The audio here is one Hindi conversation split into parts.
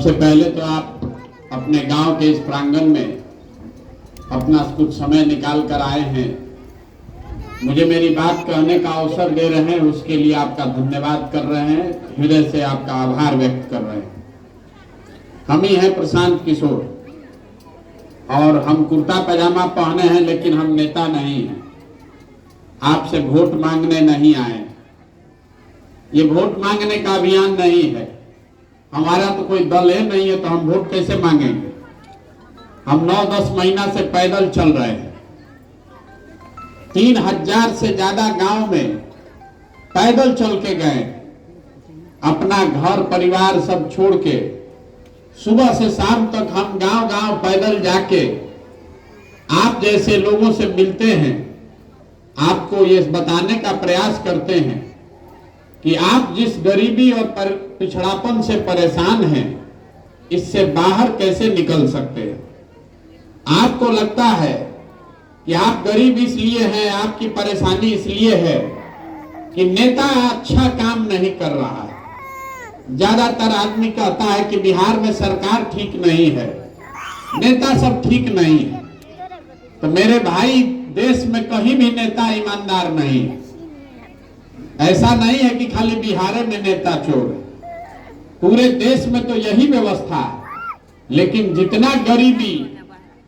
सबसे पहले तो आप अपने गांव के इस प्रांगण में अपना कुछ समय निकाल कर आए हैं, मुझे मेरी बात कहने का अवसर दे रहे हैं, उसके लिए आपका धन्यवाद कर रहे हैं, हृदय से आपका आभार व्यक्त कर रहे हैं। हम ही हैं प्रशांत किशोर और हम कुर्ता पैजामा पहने हैं, लेकिन हम नेता नहीं हैं। आपसे वोट मांगने नहीं आए। ये वोट मांगने का अभियान नहीं है। हमारा तो कोई दल है नहीं है, तो हम वोट कैसे मांगेंगे। हम 9-10 महीना से पैदल चल रहे हैं। 3000 से ज्यादा गांव में पैदल चल के गए, अपना घर परिवार सब छोड़ के सुबह से शाम तक हम गांव गांव पैदल जाके आप जैसे लोगों से मिलते हैं, आपको ये बताने का प्रयास करते हैं कि आप जिस गरीबी और पिछड़ापन से परेशान हैं, इससे बाहर कैसे निकल सकते हैं। आपको लगता है कि आप गरीब इसलिए हैं, आपकी परेशानी इसलिए है कि नेता अच्छा काम नहीं कर रहा है। ज्यादातर आदमी कहता है कि बिहार में सरकार ठीक नहीं है, नेता सब ठीक नहीं है। तो मेरे भाई, देश में कहीं भी नेता ईमानदार नहीं है। ऐसा नहीं है कि खाली बिहार में नेता चोर है, पूरे देश में तो यही व्यवस्था है। लेकिन जितना गरीबी,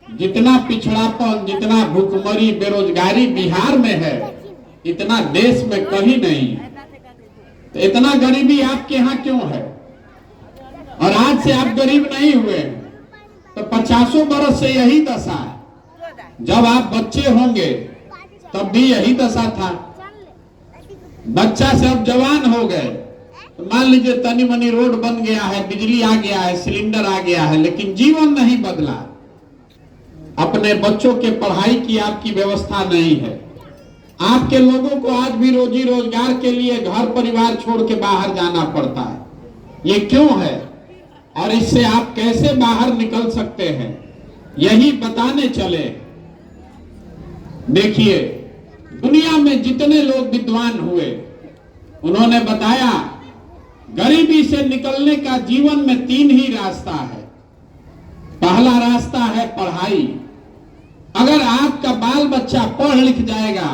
जितना पिछड़ापन, जितना भूखमरी, बेरोजगारी बिहार में है, इतना देश में कहीं नहीं है। तो इतना गरीबी आपके यहाँ क्यों है? और आज से आप गरीब नहीं हुए, तो 50 बरस से यही दशा है। जब आप बच्चे होंगे तब भी यही दशा था। बच्चा से अब जवान हो गए, तो मान लीजिए तनी मनी रोड बन गया है, बिजली आ गया है, सिलेंडर आ गया है, लेकिन जीवन नहीं बदला। अपने बच्चों के पढ़ाई की आपकी व्यवस्था नहीं है। आपके लोगों को आज भी रोजी रोजगार के लिए घर परिवार छोड़ के बाहर जाना पड़ता है। ये क्यों है और इससे आप कैसे बाहर निकल सकते हैं, यही बताने चले। देखिए, दुनिया में जितने लोग विद्वान हुए, उन्होंने बताया गरीबी से निकलने का जीवन में 3 ही रास्ता है। पहला रास्ता है पढ़ाई। अगर आपका बाल बच्चा पढ़ लिख जाएगा,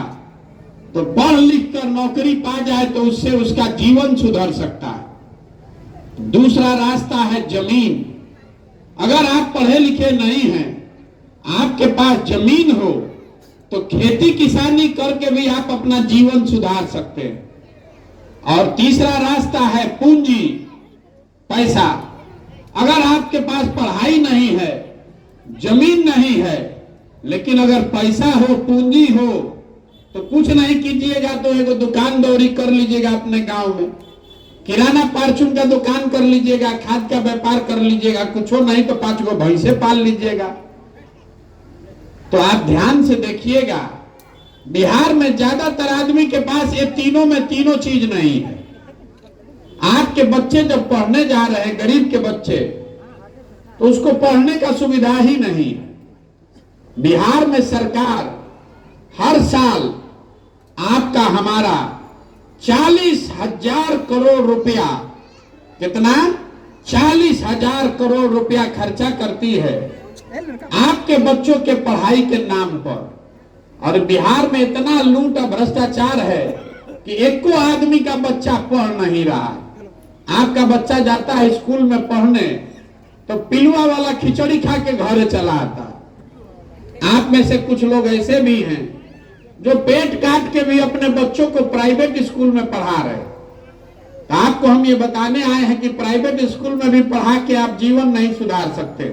तो पढ़ लिख कर नौकरी पा जाए, तो उससे उसका जीवन सुधर सकता है। दूसरा रास्ता है जमीन। अगर आप पढ़े लिखे नहीं हैं, आपके पास जमीन हो, तो खेती किसानी करके भी आप अपना जीवन सुधार सकते हैं। और तीसरा रास्ता है पूंजी, पैसा। अगर आपके पास पढ़ाई नहीं है, जमीन नहीं है, लेकिन अगर पैसा हो, पूंजी हो, तो कुछ नहीं कीजिएगा तो एक दुकान दौरी कर लीजिएगा अपने गांव में, किराना परचून का दुकान कर लीजिएगा, खाद का व्यापार कर लीजिएगा, कुछ नहीं तो 5 गो भैंसे पाल लीजिएगा। तो आप ध्यान से देखिएगा, बिहार में ज्यादातर आदमी के पास ये तीनों में तीनों चीज नहीं है। आपके बच्चे जब पढ़ने जा रहे हैं, गरीब के बच्चे, तो उसको पढ़ने का सुविधा ही नहीं है। बिहार में सरकार हर साल आपका हमारा 40,000 करोड़ रुपया, कितना? 40,000 करोड़ रुपया खर्चा करती है आपके बच्चों के पढ़ाई के नाम पर। और बिहार में इतना लूट और भ्रष्टाचार है कि एको आदमी का बच्चा पढ़ नहीं रहा है। आपका बच्चा जाता है स्कूल में पढ़ने, तो पिलुआ वाला खिचड़ी खा के घर चला आता। आप में से कुछ लोग ऐसे भी हैं जो पेट काट के भी अपने बच्चों को प्राइवेट स्कूल में पढ़ा रहे। तो आपको हम ये बताने आए हैं कि प्राइवेट स्कूल में भी पढ़ा के आप जीवन नहीं सुधार सकते।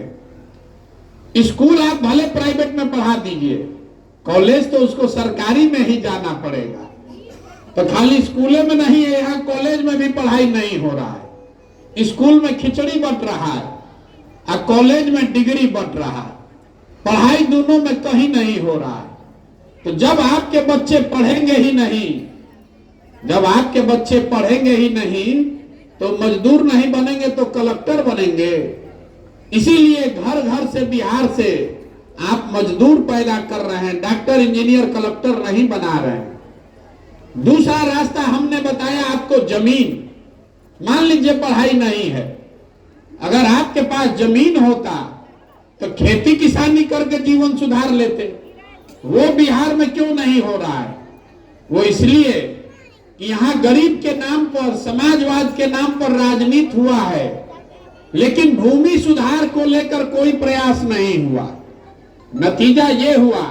स्कूल आप भले प्राइवेट में पढ़ा दीजिए, कॉलेज तो उसको सरकारी में ही जाना पड़ेगा। तो खाली स्कूलों में नहीं है, यहाँ कॉलेज में भी पढ़ाई नहीं हो रहा है। स्कूल में खिचड़ी बंट रहा है और कॉलेज में डिग्री बंट रहा है। पढ़ाई दोनों में कहीं नहीं हो रहा है। तो जब आपके बच्चे पढ़ेंगे ही नहीं, जब आपके बच्चे पढ़ेंगे ही नहीं, तो मजदूर नहीं बनेंगे तो कलेक्टर बनेंगे। इसीलिए घर घर से, बिहार से आप मजदूर पैदा कर रहे हैं, डॉक्टर, इंजीनियर, कलेक्टर नहीं बना रहे हैं। दूसरा रास्ता हमने बताया आपको, जमीन। मान लीजिए पढ़ाई नहीं है, अगर आपके पास जमीन होता तो खेती किसानी करके जीवन सुधार लेते। वो बिहार में क्यों नहीं हो रहा है? वो इसलिए कि यहां गरीब के नाम पर, समाजवाद के नाम पर राजनीति हुआ है, लेकिन भूमि सुधार को लेकर कोई प्रयास नहीं हुआ। नतीजा ये हुआ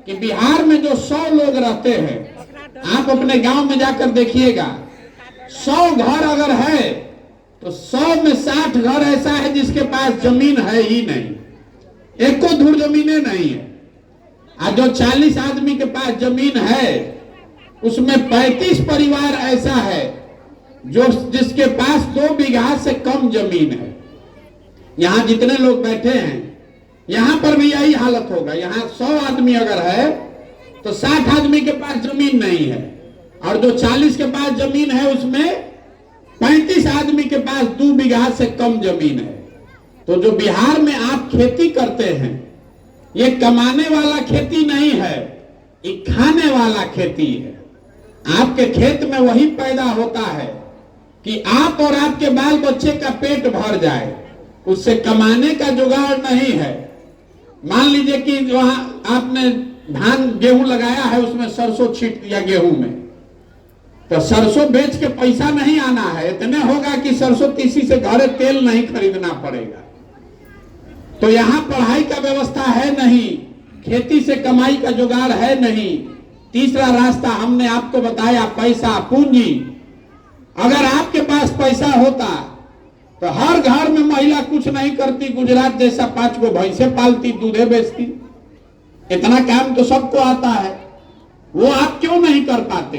कि बिहार में जो 100 लोग रहते हैं, आप अपने गांव में जाकर देखिएगा, 100 घर अगर है तो 100 में 60 घर ऐसा है जिसके पास जमीन है ही नहीं, एको धुर जमीनें नहीं है। और जो 40 आदमी के पास जमीन है उसमें 35 परिवार ऐसा है जो जिसके पास 2 बीघा से कम जमीन है। यहां जितने लोग बैठे हैं यहां पर भी यही हालत होगा। यहां 100 आदमी अगर है तो 60 आदमी के पास जमीन नहीं है, और जो 40 के पास जमीन है उसमें 35 आदमी के पास 2 बीघा से कम जमीन है। तो जो बिहार में आप खेती करते हैं ये कमाने वाला खेती नहीं है, ये खाने वाला खेती है। आपके खेत में वही पैदा होता है कि आप और आपके बाल बच्चे का पेट भर जाए, उससे कमाने का जुगाड़ नहीं है। मान लीजिए कि वहां आपने धान गेहूं लगाया है, उसमें सरसों छींट दिया गेहूं में, तो सरसों बेच के पैसा नहीं आना है, इतने होगा कि सरसों तीसी से घरे तेल नहीं खरीदना पड़ेगा। तो यहाँ पढ़ाई का व्यवस्था है नहीं, खेती से कमाई का जुगाड़ है नहीं। तीसरा रास्ता हमने आपको बताया, पैसा, पूंजी। अगर आपके पास पैसा होता तो हर घर में महिला कुछ नहीं करती, गुजरात जैसा 5 गो भैंसे पालती, दूधे बेचती। इतना काम तो सबको आता है, वो आप क्यों नहीं कर पाते?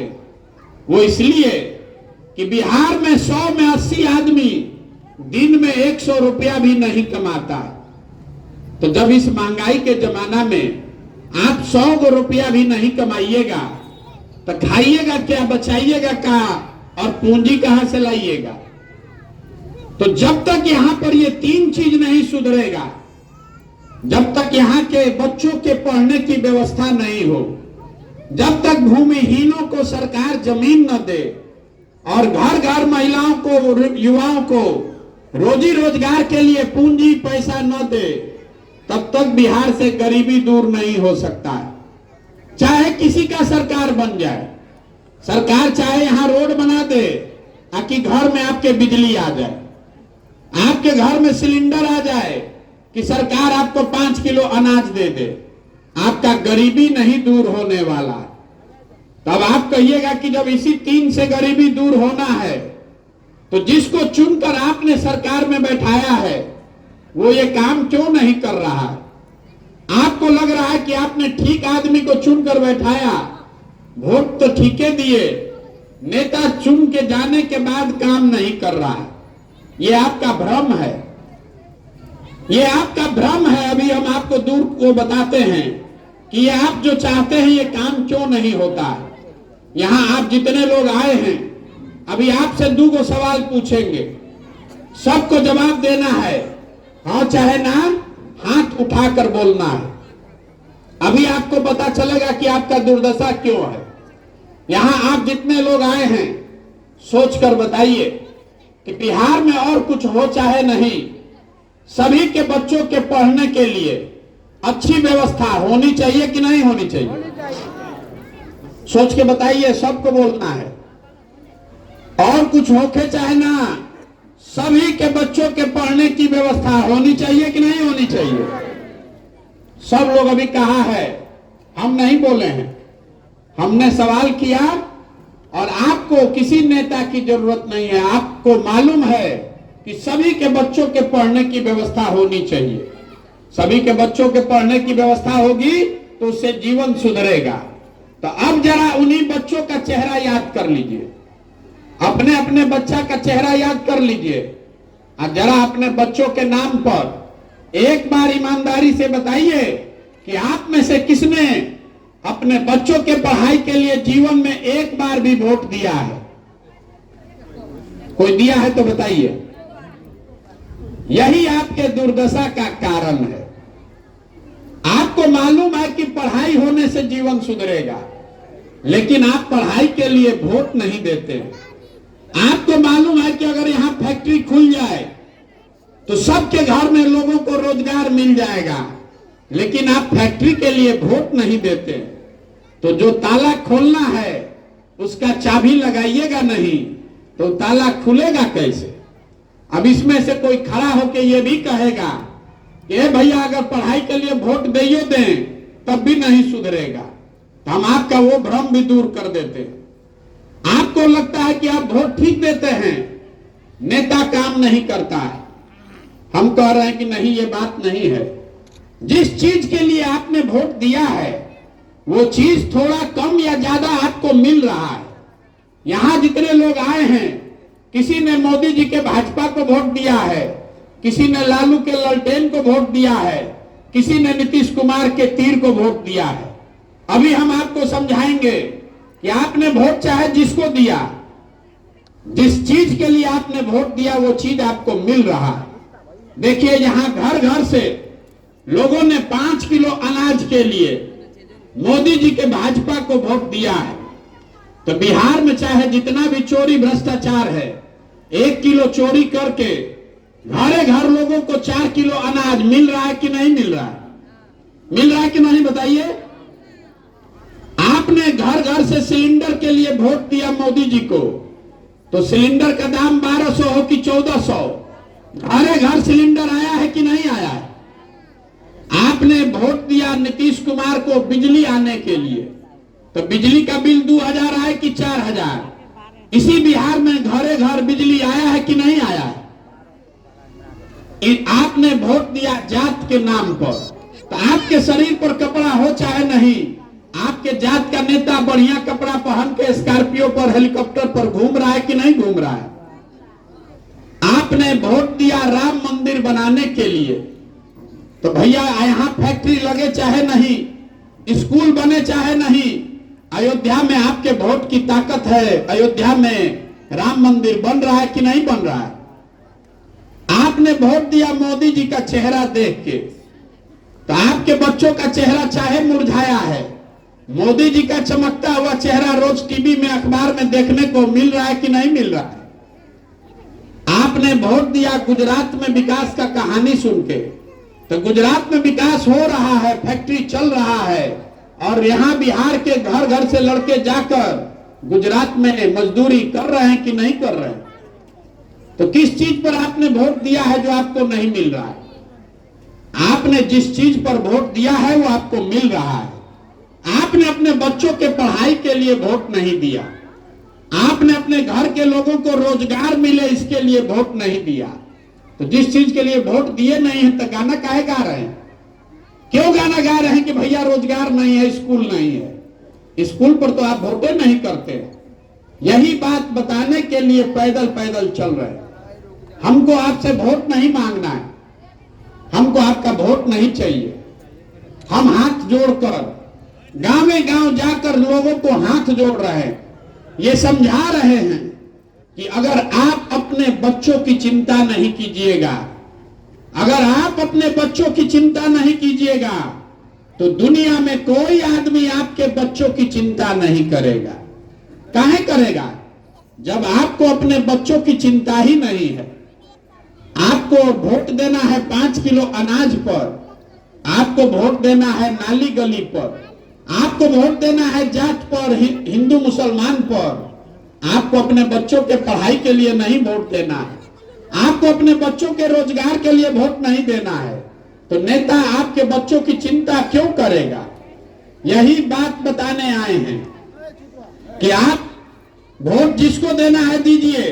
वो इसलिए कि बिहार में 100 में 80 आदमी दिन में 100 रुपया भी नहीं कमाता। तो जब इस महंगाई के जमाना में आप 100 रुपया भी नहीं कमाइएगा तो खाइएगा क्या, बचाइएगा क्या, और पूंजी कहां से लाइएगा? तो जब तक यहां पर ये 3 चीज नहीं सुधरेगा, जब तक यहाँ के बच्चों के पढ़ने की व्यवस्था नहीं हो, जब तक भूमिहीनों को सरकार जमीन न दे और घर घर महिलाओं को, युवाओं को रोजी रोजगार के लिए पूंजी पैसा न दे, तब तक बिहार से गरीबी दूर नहीं हो सकता है। चाहे किसी का सरकार बन जाए, सरकार चाहे यहां रोड बना दे ताकि घर में आपके बिजली आ जाए, आपके घर में सिलेंडर आ जाए कि सरकार आपको 5 किलो अनाज दे दे, आपका गरीबी नहीं दूर होने वाला। तब आप कहिएगा कि जब इसी 3 से गरीबी दूर होना है तो जिसको चुनकर आपने सरकार में बैठाया है वो ये काम क्यों नहीं कर रहा है? आपको लग रहा है कि आपने ठीक आदमी को चुनकर बैठाया, वोट तो ठीके दिए, नेता चुन के जाने के बाद काम नहीं कर रहा है। ये आपका भ्रम है, ये आपका भ्रम है। अभी हम आपको दूर को बताते हैं कि ये आप जो चाहते हैं ये काम क्यों नहीं होता है। यहां आप जितने लोग आए हैं, अभी आपसे 2 गो सवाल पूछेंगे, सबको जवाब देना है, हाँ चाहे ना, हाथ उठाकर बोलना है। अभी आपको पता चलेगा कि आपका दुर्दशा क्यों है। यहां आप जितने लोग आए हैं सोचकर बताइए कि बिहार में और कुछ हो चाहे नहीं, सभी के बच्चों के पढ़ने के लिए अच्छी व्यवस्था होनी चाहिए कि नहीं होनी चाहिए? सोच के बताइए, सबको बोलना है। और कुछ होके चाहे ना, सभी के बच्चों के पढ़ने की व्यवस्था होनी चाहिए कि नहीं होनी चाहिए? सब लोग अभी कहा है, हम नहीं बोले हैं, हमने सवाल किया। और आपको किसी नेता की जरूरत नहीं है, आपको मालूम है कि सभी के बच्चों के पढ़ने की व्यवस्था होनी चाहिए। सभी के बच्चों के पढ़ने की व्यवस्था होगी तो उससे जीवन सुधरेगा। तो अब जरा उन्हीं बच्चों का चेहरा याद कर लीजिए, अपने अपने बच्चा का चेहरा याद कर लीजिए, और जरा अपने बच्चों के नाम पर एक बार ईमानदारी से बताइए कि आप में से किसने अपने बच्चों के पढ़ाई के लिए जीवन में एक बार भी वोट दिया है? कोई दिया है तो बताइए। यही आपके दुर्दशा का कारण है। आपको मालूम है कि पढ़ाई होने से जीवन सुधरेगा, लेकिन आप पढ़ाई के लिए वोट नहीं देते। आपको मालूम है कि अगर यहां फैक्ट्री खुल जाए तो सबके घर में लोगों को रोजगार मिल जाएगा। लेकिन आप फैक्ट्री के लिए वोट नहीं देते, तो जो ताला खोलना है उसका चाबी लगाइएगा नहीं तो ताला खुलेगा कैसे? अब इसमें से कोई खड़ा होकर यह भी कहेगा कि भैया अगर पढ़ाई के लिए वोट दियो दें तब भी नहीं सुधरेगा, तो हम आपका वो भ्रम भी दूर कर देते। आपको लगता है कि आप वोट ठीक देते हैं, नेता काम नहीं करता है। हम कह रहे हैं कि नहीं, ये बात नहीं है। जिस चीज के लिए आपने वोट दिया है वो चीज थोड़ा कम या ज्यादा आपको मिल रहा है। यहां जितने लोग आए हैं, किसी ने मोदी जी के भाजपा को वोट दिया है, किसी ने लालू के ललटेन को वोट दिया है, किसी ने नीतीश कुमार के तीर को वोट दिया है। अभी हम आपको समझाएंगे कि आपने वोट चाहे जिसको दिया, जिस चीज के लिए आपने वोट दिया वो चीज आपको मिल रहा है। देखिए, यहां घर घर से लोगों ने 5 किलो अनाज के लिए मोदी जी के भाजपा को वोट दिया है। तो बिहार में चाहे जितना भी चोरी भ्रष्टाचार है, 1 किलो चोरी करके घरे घर लोगों को 4 किलो अनाज मिल रहा है कि नहीं मिल रहा है? मिल रहा है कि नहीं बताइए? आपने घर घर से सिलेंडर के लिए वोट दिया मोदी जी को, तो सिलेंडर का दाम 1200 हो कि 1400, घरे घर सिलेंडर आया है कि नहीं आया है? आपने वोट दिया नीतीश कुमार को बिजली आने के लिए, तो बिजली का बिल 2000 आए कि 4000? इसी बिहार में घरे घर बिजली आया है कि नहीं आया है? आपने वोट दिया जात के नाम पर, तो आपके शरीर पर कपड़ा हो चाहे नहीं, आपके जात का नेता बढ़िया कपड़ा पहन के स्कॉर्पियो पर, हेलीकॉप्टर पर घूम रहा है कि नहीं घूम रहा है? आपने वोट दिया राम मंदिर बनाने के लिए, तो भैया यहां फैक्ट्री लगे चाहे नहीं, स्कूल बने चाहे नहीं, अयोध्या में आपके वोट की ताकत है। अयोध्या में राम मंदिर बन रहा है कि नहीं बन रहा है? आपने वोट दिया मोदी जी का चेहरा देख के, तो आपके बच्चों का चेहरा चाहे मुरझाया है, मोदी जी का चमकता हुआ चेहरा रोज टीवी में, अखबार में देखने को मिल रहा है कि नहीं मिल रहा है? आपने वोट दिया गुजरात में विकास का कहानी सुन के, तो गुजरात में विकास हो रहा है, फैक्ट्री चल रहा है, और यहां बिहार के घर घर से लड़के जाकर गुजरात में मजदूरी कर रहे हैं कि नहीं कर रहे हैं? तो किस चीज पर आपने वोट दिया है जो आपको नहीं मिल रहा है? आपने जिस चीज पर वोट दिया है वो आपको मिल रहा है। आपने अपने बच्चों के पढ़ाई के लिए वोट नहीं दिया, आपने अपने घर के लोगों को रोजगार मिले इसके लिए वोट नहीं दिया। तो जिस चीज के लिए वोट दिए नहीं है, तो गाना काहे गा रहे हैं? क्यों गाना गा रहे हैं कि भैया रोजगार नहीं है, स्कूल नहीं है? स्कूल पर तो आप वोटे नहीं करते। यही बात बताने के लिए पैदल पैदल चल रहे हैं। हमको आपसे वोट नहीं मांगना है, हमको आपका वोट नहीं चाहिए। हम हाथ जोड़कर गांव गांव जाकर लोगों को हाथ जोड़ रहे हैं, ये समझा रहे हैं कि अगर आप अपने बच्चों की चिंता नहीं कीजिएगा, अगर आप अपने बच्चों की चिंता नहीं कीजिएगा, तो दुनिया में कोई आदमी आपके बच्चों की चिंता नहीं करेगा। काहे करेगा? जब आपको अपने बच्चों की चिंता ही नहीं है। आपको वोट देना है 5 किलो अनाज पर, आपको वोट देना है नाली गली पर, आपको वोट देना है जात पर, हिंदू मुसलमान पर। आपको अपने बच्चों के पढ़ाई के लिए नहीं वोट देना है, आपको अपने बच्चों के रोजगार के लिए वोट नहीं देना है। तो नेता आपके बच्चों की चिंता क्यों करेगा? यही बात बताने आए हैं कि आप वोट जिसको देना है दीजिए,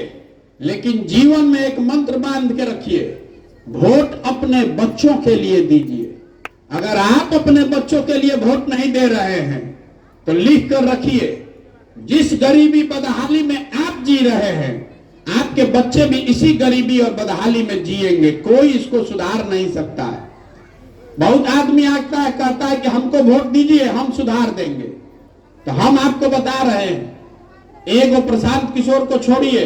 लेकिन जीवन में एक मंत्र बांध के रखिए, वोट अपने बच्चों के लिए दीजिए। अगर आप अपने बच्चों के लिए वोट नहीं दे रहे हैं तो लिख कर रखिए, जिस गरीबी बदहाली में आप जी रहे हैं, आपके बच्चे भी इसी गरीबी और बदहाली में जिएंगे। कोई इसको सुधार नहीं सकता है। बहुत आदमी आता है, कहता है कि हमको वोट दीजिए, हम सुधार देंगे। तो हम आपको बता रहे हैं, एक प्रशांत किशोर को छोड़िए,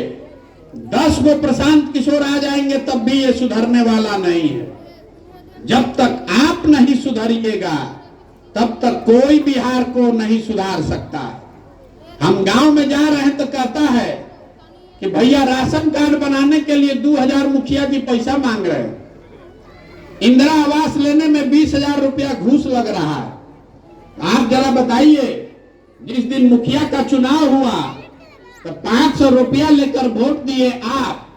10 गो प्रशांत किशोर आ जाएंगे तब भी ये सुधरने वाला नहीं है। जब तक आप नहीं सुधरिएगा तब तक कोई बिहार को नहीं सुधार सकता है। हम गांव में जा रहे हैं तो कहता है कि भैया राशन कार्ड बनाने के लिए 2000 मुखिया जी पैसा मांग रहे हैं। इंदिरा आवास लेने में 20,000 रुपया घूस लग रहा है। आप जरा बताइए, जिस दिन मुखिया का चुनाव हुआ तो 500 रुपया लेकर वोट दिए आप,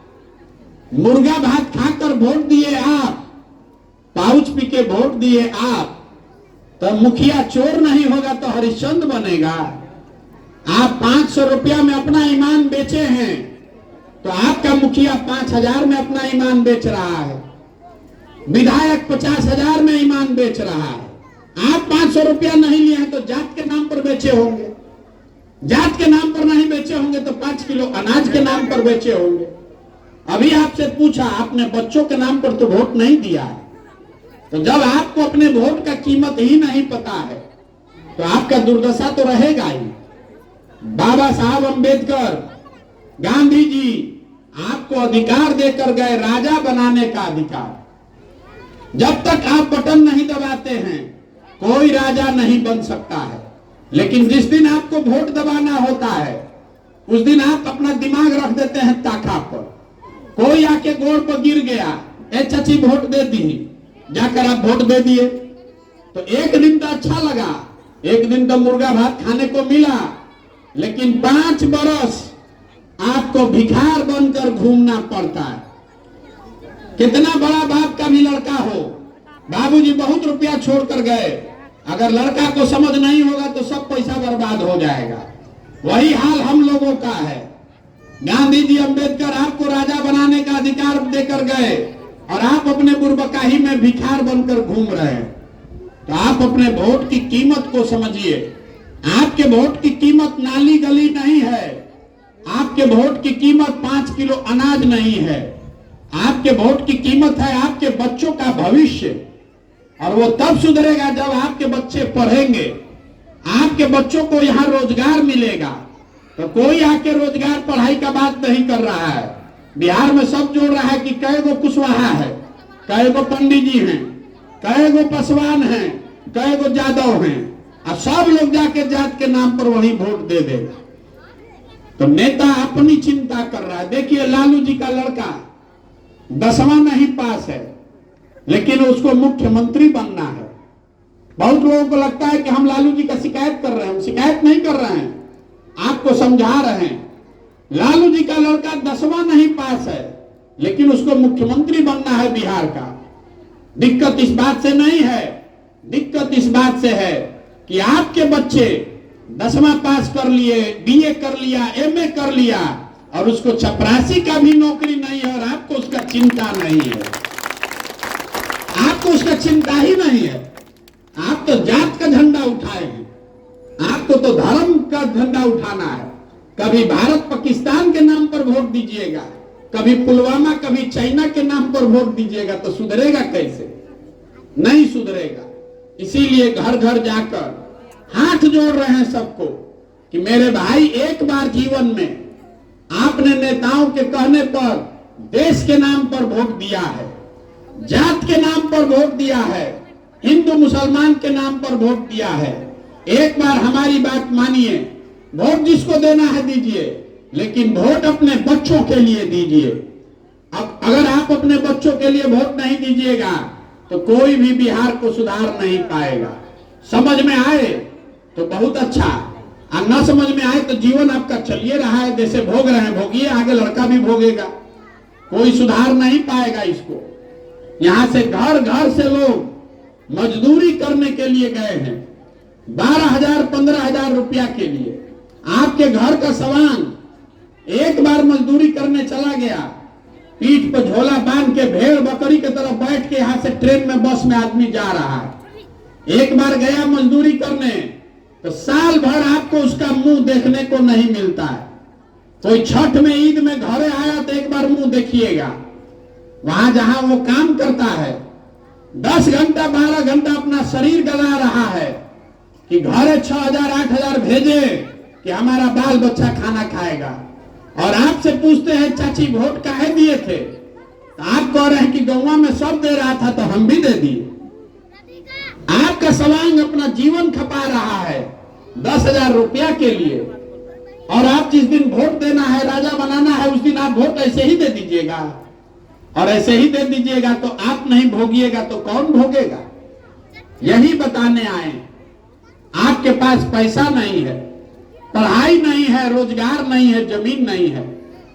मुर्गा भात खाकर वोट दिए आप, पाउच पी के वोट दिए आप, तो मुखिया चोर नहीं होगा तो हरिश्चंद्र बनेगा। आप 500 रुपया में अपना ईमान बेचे हैं तो आपका मुखिया 5,000 में अपना ईमान बेच रहा है, विधायक 50,000 में ईमान बेच रहा है। आप 500 रुपया नहीं लिए हैं तो जात के नाम पर बेचे होंगे, जात के नाम पर नहीं बेचे होंगे तो 5 किलो अनाज के नाम पर बेचे होंगे। अभी आपसे पूछा, आपने बच्चों के नाम पर तो वोट नहीं दिया है, तो जब आपको अपने वोट का कीमत ही नहीं पता है तो आपका दुर्दशा तो रहेगा ही। बाबा साहब अंबेडकर, गांधी जी आपको अधिकार देकर गए, राजा बनाने का अधिकार। जब तक आप बटन नहीं दबाते हैं कोई राजा नहीं बन सकता है, लेकिन जिस दिन आपको वोट दबाना होता है उस दिन आप अपना दिमाग रख देते हैं ताका पर। कोई आके गोड़ पर गिर गया, ए चाची वोट दे दी, जाकर आप वोट दे दिए, तो एक दिन तो अच्छा लगा, एक दिन तो मुर्गा भात खाने को मिला, लेकिन 5 बरस आपको भिखार बनकर घूमना पड़ता है। कितना बड़ा बाप का भी लड़का हो, बाबूजी बहुत रुपया छोड़कर गए, अगर लड़का को समझ नहीं होगा तो सब पैसा बर्बाद हो जाएगा। वही हाल हम लोगों का है। गांधी जी, अंबेडकर आपको राजा बनाने का अधिकार देकर गए और आप अपने बुर्बकाही में भिखार बनकर घूम रहे हैं। तो आप अपने वोट की कीमत को समझिए। आपके वोट की कीमत नाली गली नहीं है, आपके वोट की कीमत 5 किलो अनाज नहीं है, आपके वोट की कीमत है आपके बच्चों का भविष्य। और वो तब सुधरेगा जब आपके बच्चे पढ़ेंगे, आपके बच्चों को यहाँ रोजगार मिलेगा। तो कोई आके रोजगार पढ़ाई का बात नहीं कर रहा है। बिहार में सब जोड़ रहा है कि कई गो कुशवाहा है, कई गो पंडित जी हैं, कई गो पासवान हैं, कई गो यादव हैं, और सब लोग जाके जात के नाम पर वही वोट दे देगा। तो नेता अपनी चिंता कर रहा है। देखिए, लालू जी का लड़का 10वां नहीं पास है, लेकिन उसको मुख्यमंत्री बनना है। बहुत लोगों को लगता है कि हम लालू जी का शिकायत कर रहे हैं। हम शिकायत नहीं कर रहे हैं, आपको समझा रहे हैं। लालू जी का लड़का 10वां नहीं पास है, लेकिन उसको मुख्यमंत्री बनना है बिहार का। दिक्कत इस बात से नहीं है, दिक्कत इस बात से है कि आपके बच्चे 10वां पास कर लिए, बीए कर लिया, एमए कर लिया, और उसको चपरासी का भी नौकरी नहीं है, और आपको उसका चिंता नहीं है। आपको उसका चिंता ही नहीं है। आप तो जात का झंडा उठाए हैं, आपको तो धर्म का झंडा उठाना है। कभी भारत पाकिस्तान के नाम पर वोट दीजिएगा, कभी पुलवामा, कभी चाइना के नाम पर वोट दीजिएगा, तो सुधरेगा कैसे? नहीं सुधरेगा। इसीलिए घर घर जाकर हाथ जोड़ रहे हैं सबको कि मेरे भाई, एक बार जीवन में आपने नेताओं के कहने पर देश के नाम पर वोट दिया है, जात के नाम पर वोट दिया है, हिंदू मुसलमान के नाम पर वोट दिया है। एक बार हमारी बात मानिए, वोट जिसको देना है दीजिए, लेकिन वोट अपने बच्चों के लिए दीजिए। अब अगर आप अपने बच्चों के लिए वोट नहीं दीजिएगा तो कोई भी बिहार को सुधार नहीं पाएगा। समझ में आए तो बहुत अच्छा, और न समझ में आए तो जीवन आपका चलिए रहा है, जैसे भोग रहे हैं भोगिए, आगे लड़का भी भोगेगा, कोई सुधार नहीं पाएगा इसको। यहां से घर घर से लोग मजदूरी करने के लिए गए हैं, 12,000 15,000 रुपया के लिए। आपके घर का सवान एक बार मजदूरी करने चला गया, पीठ पर झोला बांध के भेड़ बकरी की तरफ बैठ के यहां से ट्रेन में, बस में आदमी जा रहा है। एक बार गया मजदूरी करने तो साल भर आपको उसका मुंह देखने को नहीं मिलता है। कोई छठ में, ईद में घरे आया तो एक बार मुंह देखिएगा। वहां जहां वो काम करता है 10 घंटा 12 घंटा अपना शरीर गला रहा है कि घरे 6,000 8,000 भेजे कि हमारा बाल बच्चा खाना खाएगा, और आपसे पूछते हैं चाची वोट काहे दिए थे, तो आप कह रहे हैं कि गौवा में सब दे रहा था तो हम भी दे दिए। आपका सवांग अपना जीवन खपा रहा है 10,000 रुपया के लिए, और आप जिस दिन वोट देना है, राजा बनाना है, उस दिन आप वोट ऐसे ही दे दीजिएगा। और ऐसे ही दे दीजिएगा तो आप नहीं भोगिएगा तो कौन भोगेगा? यही बताने आए। आपके पास पैसा नहीं है, पढ़ाई नहीं है, रोजगार नहीं है, जमीन नहीं है,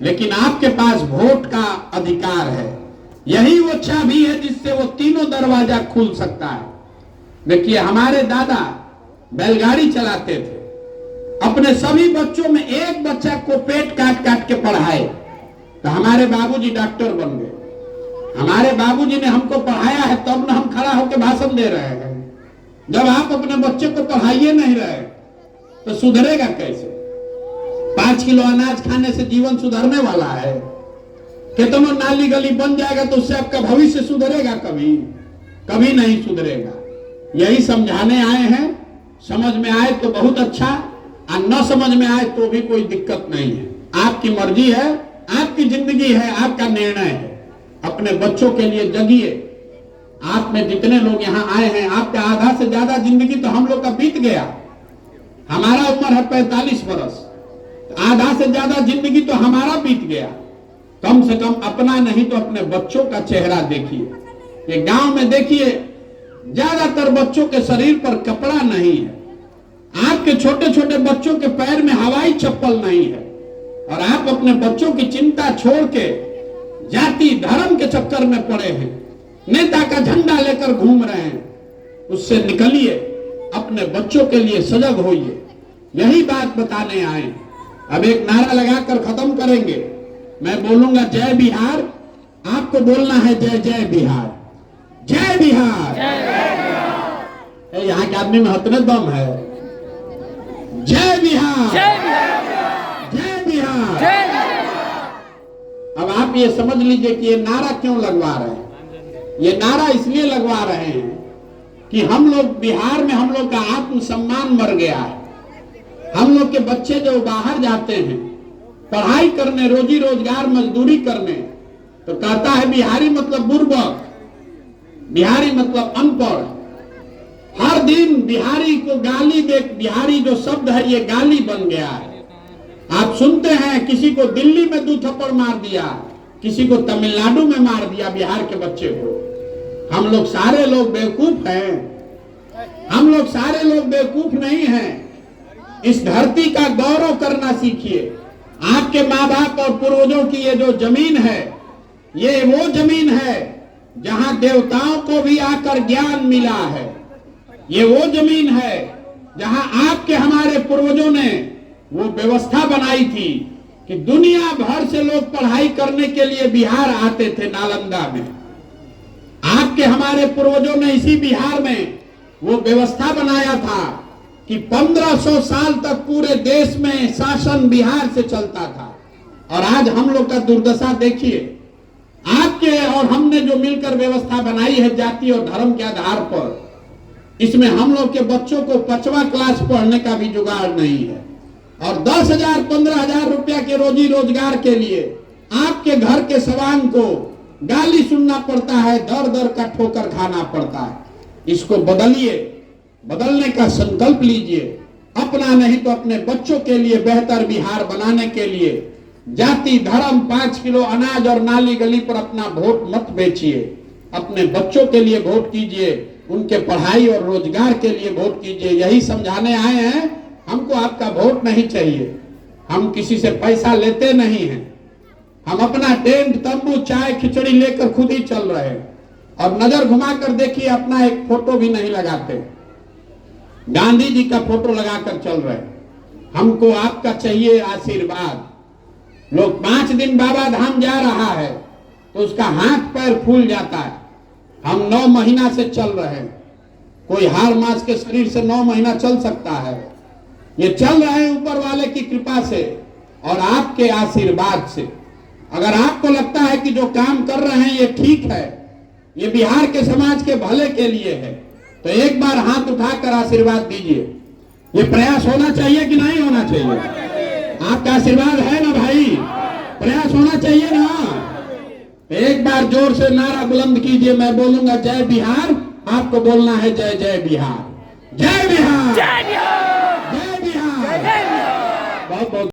लेकिन आपके पास वोट का अधिकार है। यही वो चाबी है जिससे वो तीनों दरवाजा खुल सकता है। देखिए, हमारे दादा बैलगाड़ी चलाते थे, अपने सभी बच्चों में एक बच्चा को पेट काट काट के पढ़ाए, तो हमारे बाबूजी डॉक्टर बन गए। हमारे बाबूजी ने हमको पढ़ाया है, तब न हम खड़ा होकर भाषण दे रहे हैं। जब आप अपने बच्चे को पढ़ाइए नहीं रहे तो सुधरेगा कैसे? 5 किलो अनाज खाने से जीवन सुधरने वाला है? कितना नाली गली बन जाएगा तो उससे आपका भविष्य सुधरेगा? कभी कभी नहीं सुधरेगा। यही समझाने आए हैं। समझ में आए तो बहुत अच्छा, और न समझ में आए तो भी कोई दिक्कत नहीं है। आपकी मर्जी है, आपकी जिंदगी है, आपका निर्णय है। अपने बच्चों के लिए जगिए। आप में जितने लोग यहाँ आए हैं, आपका आधा से ज्यादा जिंदगी तो हम लोग का बीत गया। हमारा उम्र है 45 वर्ष, आधा से ज्यादा जिंदगी तो हमारा बीत गया। कम से कम अपना नहीं तो अपने बच्चों का चेहरा देखिए। ये गांव में देखिए, ज्यादातर बच्चों के शरीर पर कपड़ा नहीं है। आपके छोटे छोटे बच्चों के पैर में हवाई चप्पल नहीं है, और आप अपने बच्चों की चिंता छोड़ के जाति धर्म के चक्कर में पड़े हैं, नेता का झंडा लेकर घूम रहे हैं। उससे निकलिए, अपने बच्चों के लिए सजग होइए। यही बात बताने आए। अब एक नारा लगाकर खत्म करेंगे। मैं बोलूंगा जय बिहार, आपको बोलना है जय जय बिहार, जय बिहार। यहाँ के आदमी में हतने दम है। जय बिहार, जय बिहार। अब आप ये समझ लीजिए कि ये नारा क्यों लगवा रहे हैं। ये नारा इसलिए लगवा रहे हैं कि हम लोग बिहार में, हम लोग का आत्मसम्मान मर गया है। हम लोग के बच्चे जो बाहर जाते हैं पढ़ाई करने, रोजी रोजगार, मजदूरी करने, तो कहता है बिहारी मतलब बुर्बक, बिहारी मतलब अनपढ़। हर दिन बिहारी को गाली दे, बिहारी जो शब्द है ये गाली बन गया है। आप सुनते हैं किसी को दिल्ली में 2 थप्पड़ मार दिया, किसी को तमिलनाडु में मार दिया बिहार के बच्चे को। हम लोग सारे लोग बेवकूफ हैं? हम लोग सारे लोग बेवकूफ नहीं हैं। इस धरती का गौरव करना सीखिए। आपके माँ बाप और पूर्वजों की ये जो जमीन है, ये वो जमीन है जहां देवताओं को भी आकर ज्ञान मिला है। ये वो जमीन है जहां आपके हमारे पूर्वजों ने वो व्यवस्था बनाई थी कि दुनिया भर से लोग पढ़ाई करने के लिए बिहार आते थे, नालंदा में। आपके हमारे पूर्वजों ने इसी बिहार में वो व्यवस्था बनाया था कि 1500 साल तक पूरे देश में शासन बिहार से चलता था। और आज हम लोग का दुर्दशा देखिए। आपके और हमने जो मिलकर व्यवस्था बनाई है जाति और धर्म के आधार पर, इसमें हम लोग के बच्चों को 5वां क्लास पढ़ने का भी जुगाड़ नहीं है। और 10,000 15,000 रुपया के रोजी रोजगार के लिए आपके घर के सवान को गाली सुनना पड़ता है, दर दर का ठोकर खाना पड़ता है। इसको बदलिए, बदलने का संकल्प लीजिए। अपना नहीं तो अपने बच्चों के लिए बेहतर बिहार बनाने के लिए जाति धर्म 5 किलो अनाज और नाली गली पर अपना वोट मत बेचिए। अपने बच्चों के लिए वोट कीजिए, उनके पढ़ाई और रोजगार के लिए वोट कीजिए। यही समझाने आए हैं। हमको आपका वोट नहीं चाहिए। हम किसी से पैसा लेते नहीं हैं। हम अपना टेंट तंबू चाय खिचड़ी लेकर खुद ही चल रहे हैं। और नजर घुमाकर देखिए, अपना एक फोटो भी नहीं लगाते। गांधी जी का फोटो लगाकर चल रहे हैं। हमको आपका चाहिए आशीर्वाद। लोग 5 दिन बाबा धाम जा रहा है तो उसका हाथ पैर फूल जाता है। हम 9 महीना से चल रहे हैं। कोई हार मास के शरीर से 9 महीना चल सकता है? ये चल रहे हैं ऊपर वाले की कृपा से और आपके आशीर्वाद से। अगर आपको लगता है कि जो काम कर रहे हैं ये ठीक है, ये बिहार के समाज के भले के लिए है, तो एक बार हाथ उठाकर आशीर्वाद दीजिए। ये प्रयास होना चाहिए कि नहीं होना चाहिए? आपका आशीर्वाद है ना भाई? प्रयास होना चाहिए ना? एक बार जोर से नारा बुलंद कीजिए। मैं बोलूंगा जय बिहार, आपको बोलना है जय जय बिहार। जय बिहार, जय बिहार, जय बिहार। बहुत बहुत